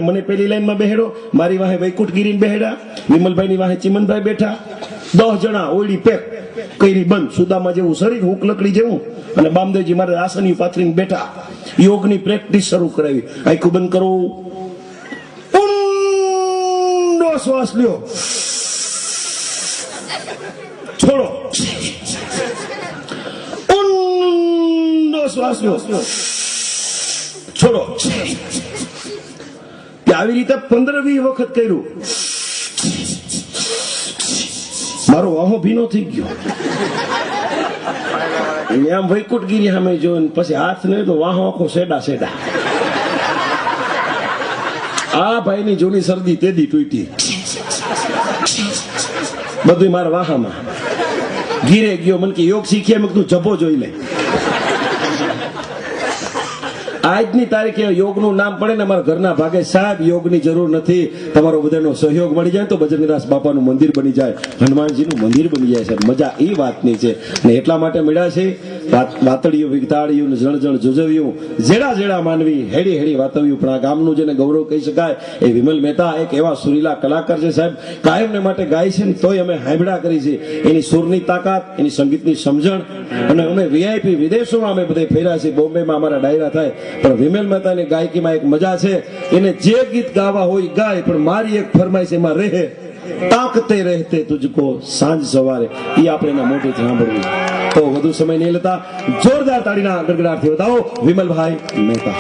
મને પેલી લાઈનમાં બેહેડો, મારી વાહે વૈકુંઠગીરી બેહેડા, વિમલભાઈ ની વાહે ચિમનભાઈ બેઠા, 10 જણા ઓયડી પેક કરી બંધ, સુદામા જેવું શરીર, હુક લકડી જેવું, અને બામદેવજી મારે આસની પાથરીને બેઠા. યોગની પ્રેક્ટિસ શરૂ કરાવી. આંખું બંધ કરો, ઊંડો શ્વાસ લ્યો, છોડો, ઊંડો શ્વાસ લ્યો, છોડો. આવી રીતે 15-20 વખત કર્યું. મારો વાહો ભીનો થઈ ગયો. આમ વૈકુંઠગીરી સામે જોઈને પછી હાથ નહીં તો વાહો આખો સેડા સેડા. આ ભાઈની જૂની શરદી તેદી તૂટી, બધું મારા વાહામાં. ગીરે ગયો, મને કે યોગ શીખ્યા, મેં કીધું જભો જોઈ લે. આજની તારીખે યોગનું નામ પડે ને અમારા ઘરના ભાગે, સાહેબ યોગની જરૂર નથી, તમારો બધાનો સહયોગ મળી જાય તો બજરંગદાસ બાપાનું મંદિર બની જાય, હનુમાનજીનું મંદિર બની જાય. સાહેબ મજા એ વાતની છે, ને એટલા માટે મળ્યા છે. વાતળિયું વિગતાળિયું ને જણ જણ જોજવ્યું, જેડા જેડા માનવી હેડી હેડી વાતવ્યું. પણ આ ગામનું જેને ગૌરવ કહી શકાય એ વિમલ મહેતા એક એવા સુરીલા કલાકાર છે સાહેબ, કાયમને માટે ગાય છે ને તોય અમે હાંભળા કરી છે. એની સુરની તાકાત, એની સંગીતની સમજણ, અને અમે વીઆઈપી વિદેશોમાં અમે બધે ફેર્યા છે, બોમ્બેમાં અમારા ડાયરા થાય. પણ વિમલ મહેતાની ગાયકીમાં એક મજા છે, એને જે ગીત ગાવા હોય ગાય, પણ મારી એક ફરમાઈશ એમાં રહે, તાકતે રહેતે તુજકો સાંજ સવારે. એ આપણે એના મોઢેથી સાંભળવું. તો વધુ સમય નહીં લેતા જોરદાર તાળીના ગડગડાટથી બતાવો વિમલભાઈ મહેતા.